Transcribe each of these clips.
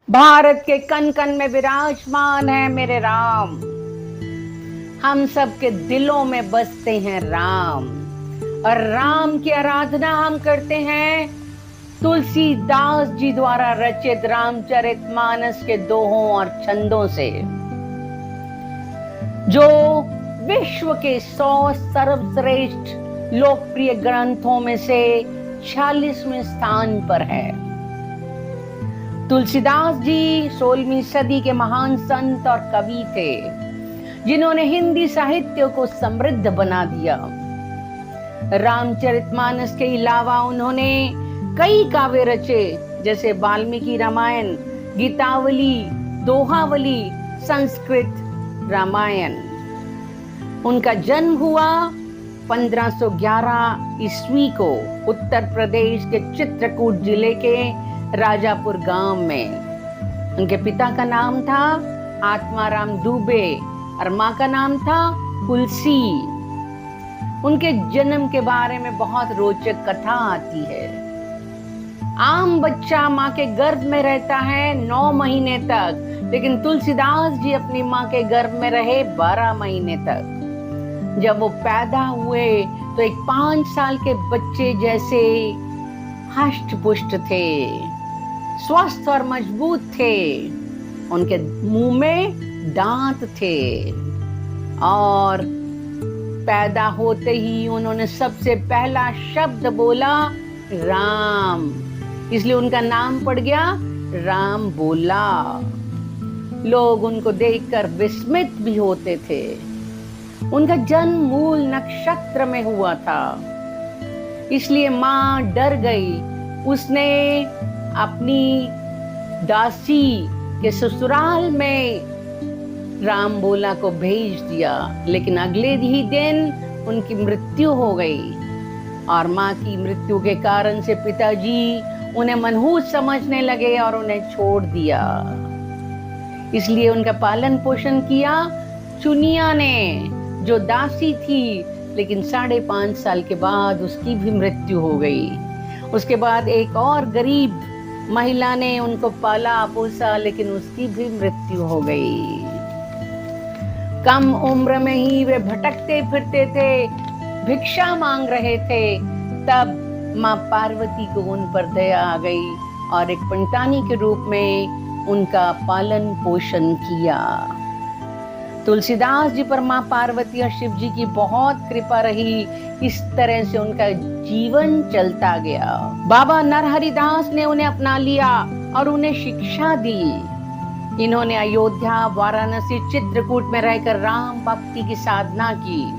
भारत के कण कण में विराजमान है मेरे राम। हम सबके दिलों में बसते हैं राम, और राम की आराधना हम करते हैं तुलसीदास जी द्वारा रचित रामचरितमानस के दोहों और छंदों से, जो विश्व के 100 सर्वश्रेष्ठ लोकप्रिय ग्रंथों में से 46वें स्थान पर है। तुलसीदास जी 16वीं सदी के महान संत और कवि थे, जिन्होंने हिंदी साहित्य को समृद्ध बना दिया। रामचरितमानस के अलावा उन्होंने कई काव्य रचे, जैसे वाल्मीकि रामायण, गीतावली, दोहावली, संस्कृत रामायण। उनका जन्म हुआ 1511 ईस्वी को उत्तर प्रदेश के चित्रकूट जिले के राजापुर गांव में। उनके पिता का नाम था आत्माराम दुबे और माँ का नाम था तुलसी। उनके जन्म के बारे में बहुत रोचक कथा आती है। आम बच्चा माँ के गर्भ में रहता है 9 महीने तक, लेकिन तुलसीदास जी अपनी माँ के गर्भ में रहे 12 महीने तक। जब वो पैदा हुए तो एक 5 साल के बच्चे जैसे हष्ट पुष्ट थे, स्वस्थ और मजबूत थे। उनके मुंह में दांत थे और पैदा होते ही उन्होंने सबसे पहला शब्द बोला राम, इसलिए उनका नाम पड़ गया राम बोला। लोग उनको देखकर विस्मित भी होते थे। उनका जन्म मूल नक्षत्र में हुआ था, इसलिए माँ डर गई। उसने अपनी दासी के ससुराल में राम बोला को भेज दिया, लेकिन अगले ही दिन उनकी मृत्यु हो गई। और माँ की मृत्यु के कारण से पिताजी उन्हें मनहूस समझने लगे और उन्हें छोड़ दिया। इसलिए उनका पालन पोषण किया चुनिया ने, जो दासी थी, लेकिन 5.5 साल के बाद उसकी भी मृत्यु हो गई। उसके बाद एक और गरीब महिला ने उनको पाला पोसा, लेकिन उसकी भी मृत्यु हो गई। कम उम्र में ही वे भटकते फिरते थे, भिक्षा मांग रहे थे। तब माँ पार्वती को उन पर दया आ गई और एक पंटानी के रूप में उनका पालन पोषण किया। तुलसीदास जी पर माँ पार्वती और शिव जी की बहुत कृपा रही। इस तरह से उनका जीवन चलता गया। बाबा नरहरिदास ने उन्हें अपना लिया और उन्हें शिक्षा दी। इन्होंने अयोध्या, वाराणसी, चित्रकूट में रहकर राम भक्ति की साधना की।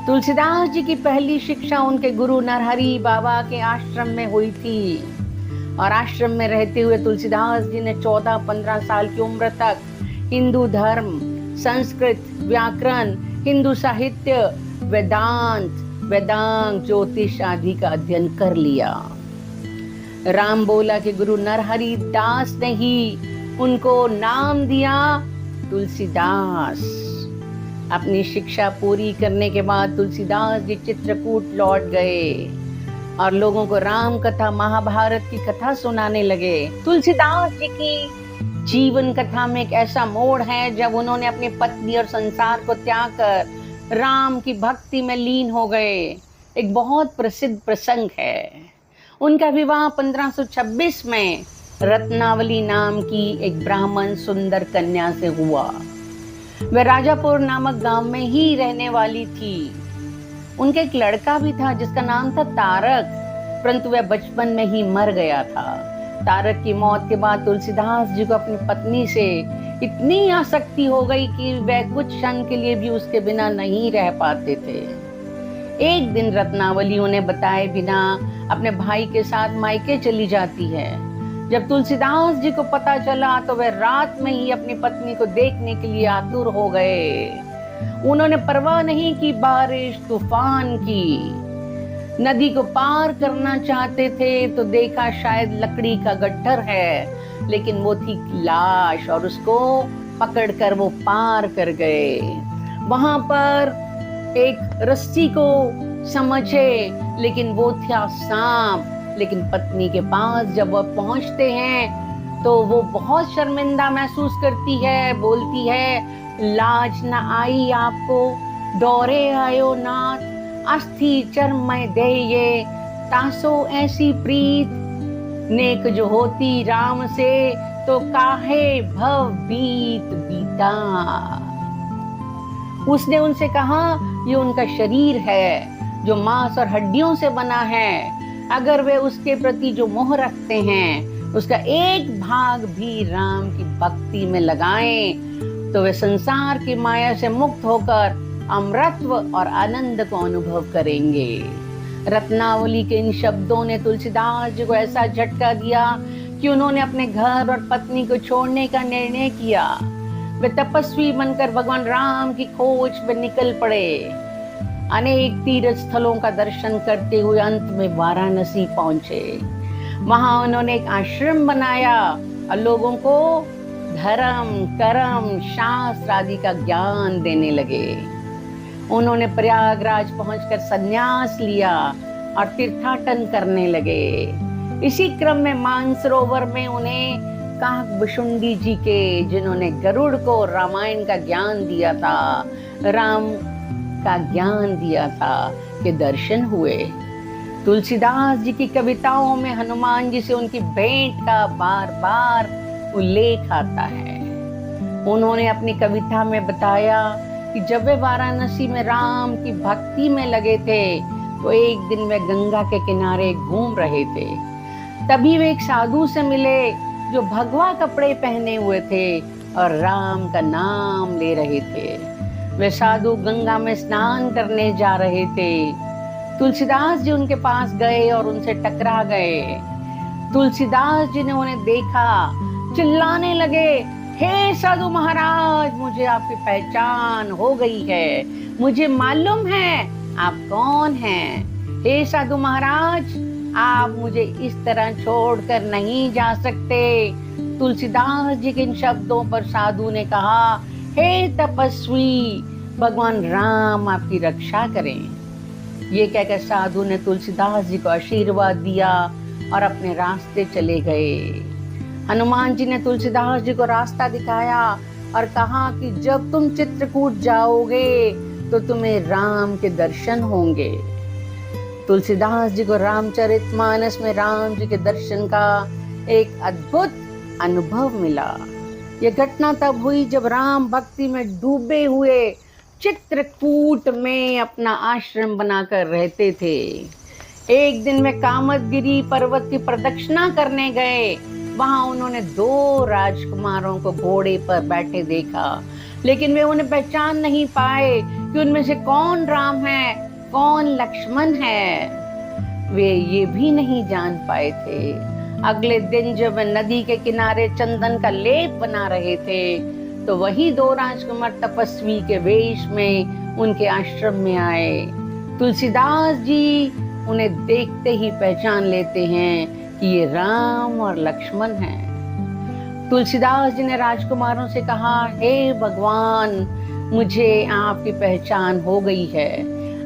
तुलसीदास जी की पहली शिक्षा उनके गुरु नरहरि बाबा के आश्रम में हुई थी, और आश्रम में रहते हुए तुलसीदास जी ने 14-15 साल की उम्र तक हिंदू धर्म, संस्कृत, व्याकरण, हिंदू साहित्य, वेदांत, ज्योतिष आदि का अध्ययन कर लिया। राम बोला के गुरु नरहरि दास ने ही उनको नाम दिया तुलसीदास। अपनी शिक्षा पूरी करने के बाद तुलसीदास जी चित्रकूट लौट गए और लोगों को राम कथा, महाभारत की कथा सुनाने लगे। तुलसीदास जी की जीवन कथा में एक ऐसा मोड़ है जब उन्होंने अपनी पत्नी और संसार को त्याग कर राम की भक्ति में लीन हो गए। एक बहुत प्रसिद्ध प्रसंग है। उनका विवाह 1526 में रत्नावली नाम की एक ब्राह्मण सुंदर कन्या से हुआ। वह राजापुर नामक गांव में ही रहने वाली थी। उनके एक लड़का भी था जिसका नाम था तारक, परंतु वह बचपन में ही मर गया था। तारक की मौत के बाद तुलसीदास जी को अपनी पत्नी से इतनी आसक्ति हो गई कि वह कुछ क्षण के लिए भी उसके बिना नहीं रह पाते थे। एक दिन रत्नावली उन्हें बताए बिना अपने भाई के साथ मायके चली जाती है। जब तुलसीदास जी को पता चला तो वह रात में ही अपनी पत्नी को देखने के लिए आतुर हो गए। उन्होंने परवाह नहीं की बारिश तूफान की। नदी को पार करना चाहते थे तो देखा शायद लकड़ी का गट्ठर है, लेकिन वो थी लाश और उसको पकड़कर वो पार कर गए। वहां पर एक रस्सी को समझे, लेकिन वो था सांप। लेकिन पत्नी के पास जब वह पहुंचते हैं तो वो बहुत शर्मिंदा महसूस करती है, बोलती है, लाज न आई आपको, दौरे आयो नाथ, अस्थि चरमय दे ये, तासो ऐसी प्रीत, नेक जो होती राम से, तो काहे भव बीत बीता। उसने उनसे कहा, ये उनका शरीर है जो मांस और हड्डियों से बना है, अगर वे उसके प्रति जो मोह रखते हैं उसका एक भाग भी राम की भक्ति में लगाएं, तो वे संसार की माया से मुक्त होकर अमृतत्व और आनंद को अनुभव करेंगे। रत्नावली के इन शब्दों ने तुलसीदास जी को ऐसा झटका दिया कि उन्होंने अपने घर और पत्नी को छोड़ने का निर्णय किया। वे तपस्वी बनकर भगवान राम की खोज में निकल पड़े। अनेक तीर्थ स्थलों का दर्शन करते हुए अंत में वाराणसी पहुंचे। वहां उन्होंने एक आश्रम बनाया और लोगों को धर्म, कर्म, शास्त्र आदि का ज्ञान देने लगे। उन्होंने प्रयागराज पहुंचकर संन्यास लिया और तीर्थाटन करने लगे। इसी क्रम में मानसरोवर में उन्हें काकभुशुंडी जी के, जिन्होंने गरुड़ को रामायण का ज्ञान दिया था, राम का ज्ञान दिया था, के दर्शन हुए। तुलसीदास जी की कविताओं में हनुमान जी से उनकी भेंट का बार बार उल्लेख आता है। उन्होंने अपनी कविता में बताया कि जब वे वाराणसी में राम की भक्ति में लगे थे, तो एक दिन वे गंगा के किनारे घूम रहे थे। तभी वे एक साधु से मिले जो भगवा कपड़े पहने हुए थे और राम का नाम ले रहे थे। वे साधु गंगा में स्नान करने जा रहे थे। तुलसीदास जी उनके पास गए और उनसे टकरा गए। तुलसीदास जी ने उन्हें देखा, चिल्लाने लगे, हे साधु महाराज, मुझे आपकी पहचान हो गई है, मुझे मालूम है आप कौन हैं। हे साधु महाराज, आप मुझे इस तरह छोड़कर नहीं जा सकते। तुलसीदास जी के इन शब्दों पर साधु ने कहा, हे तपस्वी, भगवान राम आपकी रक्षा करें। ये कहकर साधु ने तुलसीदास जी को आशीर्वाद दिया और अपने रास्ते चले गए। हनुमान जी ने तुलसीदास जी को रास्ता दिखाया और कहा कि जब तुम चित्रकूट जाओगे तो तुम्हें राम के दर्शन होंगे। तुलसीदास जी को रामचरितमानस में राम जी के दर्शन का एक अद्भुत अनुभव मिला। यह घटना तब हुई जब राम भक्ति में डूबे हुए चित्रकूट में अपना आश्रम बनाकर रहते थे। एक दिन वे कामदगिरी पर्वत की प्रदक्षिणा करने गए। वहां उन्होंने 2 राजकुमारों को घोड़े पर बैठे देखा, लेकिन वे उन्हें पहचान नहीं पाए कि उनमें से कौन राम है, कौन लक्ष्मण है। वे ये भी नहीं जान पाए थे। अगले दिन जब वे नदी के किनारे चंदन का लेप बना रहे थे, तो वही 2 राजकुमार तपस्वी के वेश में उनके आश्रम में आए। तुलसीदास जी उन्हें देखते ही पहचान लेते हैं कि ये राम और लक्ष्मण हैं। तुलसीदास जी ने राजकुमारों से कहा, हे भगवान, मुझे आपकी पहचान हो गई है,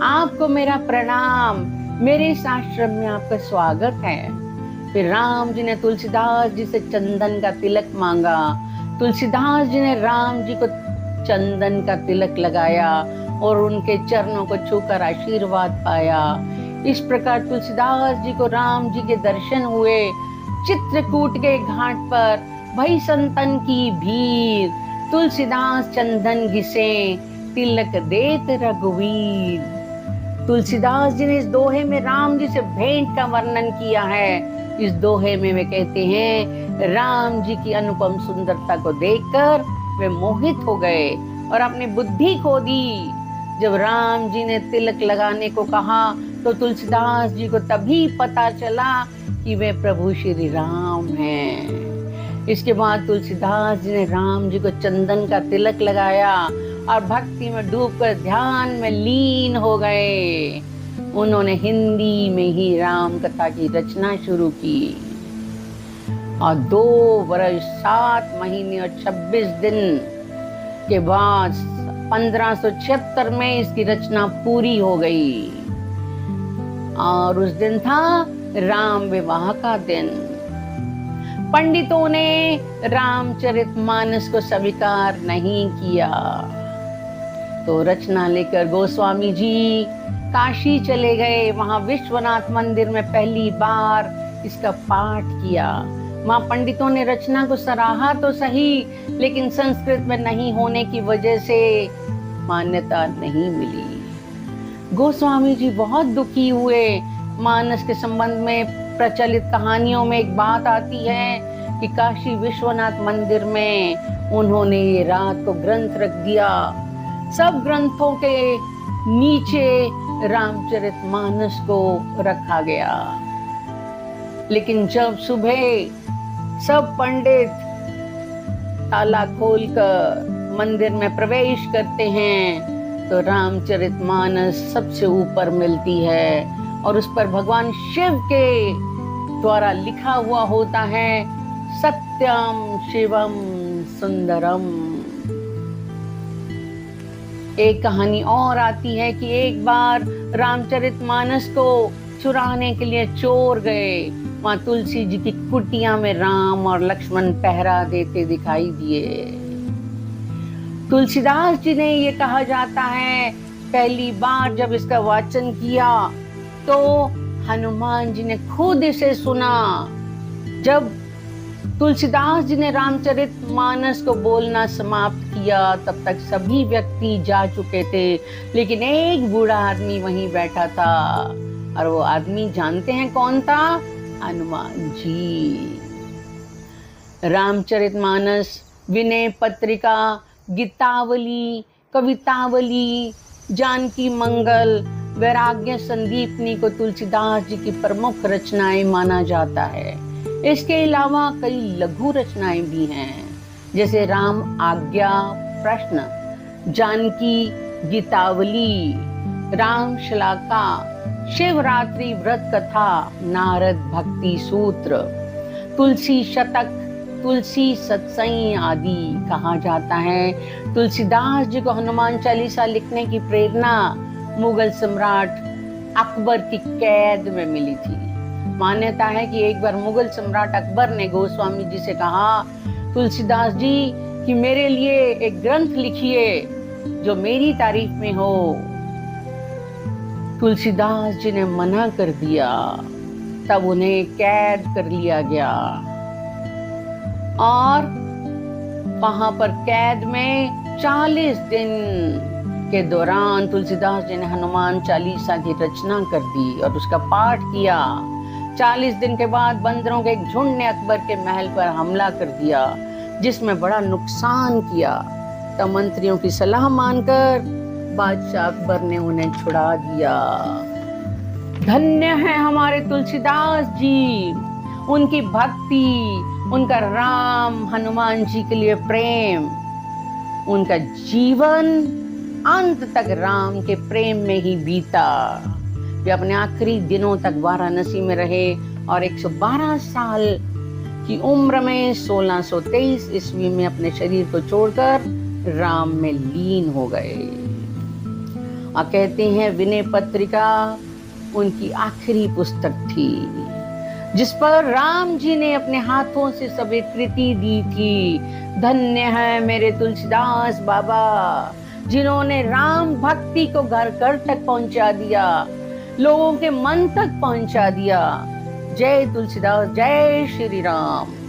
आपको मेरा प्रणाम, मेरे इस आश्रम में आपका स्वागत है। फिर राम जी ने तुलसीदास जी से चंदन का तिलक मांगा। तुलसीदास जी ने राम जी को चंदन का तिलक लगाया और उनके चरणों को छूकर आशीर्वाद पाया। इस प्रकार तुलसीदास जी को राम जी के दर्शन हुए। चित्रकूट के घाट पर भई संतन की भीड़, तुलसीदास चंदन घिसे, तिलक देत रघुवीर। तुलसीदास जी ने इस दोहे में राम जी से भेंट का वर्णन किया है। इस दोहे में वे कहते हैं, राम जी की अनुपम सुंदरता को देखकर वे मोहित हो गए और अपनी बुद्धि खो दी। जब राम जी ने तिलक लगाने को कहा तो तुलसीदास जी को तभी पता चला कि वे प्रभु श्री राम हैं। इसके बाद तुलसीदास जी ने राम जी को चंदन का तिलक लगाया और भक्ति में डूबकर ध्यान में लीन हो गए। उन्होंने हिंदी में ही राम कथा की रचना शुरू की और 2 वर्ष 7 महीने और 26 दिन के बाद 1576 में इसकी रचना पूरी हो गई। और उस दिन था राम विवाह का दिन। पंडितों ने रामचरितमानस को स्वीकार नहीं किया, तो रचना लेकर गोस्वामी जी काशी चले गए। वहां विश्वनाथ मंदिर में पहली बार इसका पाठ किया। वहां पंडितों ने रचना को सराहा तो सही, लेकिन संस्कृत में नहीं होने की वजह से मान्यता नहीं मिली। गोस्वामी जी बहुत दुखी हुए। मानस के संबंध में प्रचलित कहानियों में एक बात आती है कि काशी विश्वनाथ मंदिर में उन्होंने ये रात को ग्रंथ रख दिया। सब ग्रंथों के नीचे रामचरितमानस को रखा गया। लेकिन जब सुबह सब पंडित ताला खोलकर मंदिर में प्रवेश करते हैं तो रामचरितमानस सबसे ऊपर मिलती है और उस पर भगवान शिव के द्वारा लिखा हुआ होता है, सत्यम शिवम सुंदरम। एक कहानी और आती है कि एक बार रामचरितमानस को चुराने के लिए चोर गए। वहां तुलसी जी की कुटिया में राम और लक्ष्मण पहरा देते दिखाई दिए। तुलसीदास जी ने ये कहा जाता है, पहली बार जब इसका वाचन किया तो हनुमान जी ने खुद इसे सुना। जब तुलसीदास जी ने रामचरितमानस को बोलना समाप्त किया तब तक सभी व्यक्ति जा चुके थे, लेकिन एक बूढ़ा आदमी वहीं बैठा था। और वो आदमी जानते हैं कौन था? हनुमान जी। रामचरितमानस, विनय पत्रिका, गीतावली, कवितावली, जानकी मंगल, वैराग्य संदीपनी को तुलसीदास जी की प्रमुख रचनाएं माना जाता है। इसके अलावा कई लघु रचनाएं भी हैं, जैसे राम आज्ञा प्रश्न, जानकी गीतावली, राम शलाका, शिवरात्रि व्रत कथा, नारद भक्ति सूत्र, तुलसी शतक, तुलसी सत्संग आदि। कहा जाता है तुलसीदास जी को हनुमान चालीसा लिखने की प्रेरणा मुगल सम्राट अकबर की कैद में मिली थी। मान्यता है कि एक बार मुगल सम्राट अकबर ने गोस्वामी जी से कहा, तुलसीदास जी कि मेरे लिए एक ग्रंथ लिखिए जो मेरी तारीफ में हो। तुलसीदास जी ने मना कर दिया। तब उन्हें कैद कर लिया गया और वहां पर कैद में 40 दिन के दौरान तुलसीदास जी ने हनुमान चालीसा की रचना कर दी और उसका पाठ किया। 40 दिन के बाद बंदरों के एक झुंड ने अकबर के महल पर हमला कर दिया, जिसमें बड़ा नुकसान किया। तब मंत्रियों की सलाह मानकर बादशाह अकबर ने उन्हें छुड़ा दिया। धन्य है हमारे तुलसीदास जी, उनकी भक्ति, उनका राम हनुमान जी के लिए प्रेम, उनका जीवन अंत तक राम के प्रेम में ही बीता। वे अपने आखिरी दिनों तक वाराणसी में रहे और 112 साल की उम्र में 1623 ईस्वी में अपने शरीर को छोड़कर राम में लीन हो गए। और कहते हैं विनय पत्रिका उनकी आखिरी पुस्तक थी, जिस पर राम जी ने अपने हाथों से स्वीकृति दी थी। धन्य है मेरे तुलसीदास बाबा, जिन्होंने राम भक्ति को घर घर तक पहुंचा दिया, लोगों के मन तक पहुंचा दिया। जय तुलसीदास, जय श्री राम।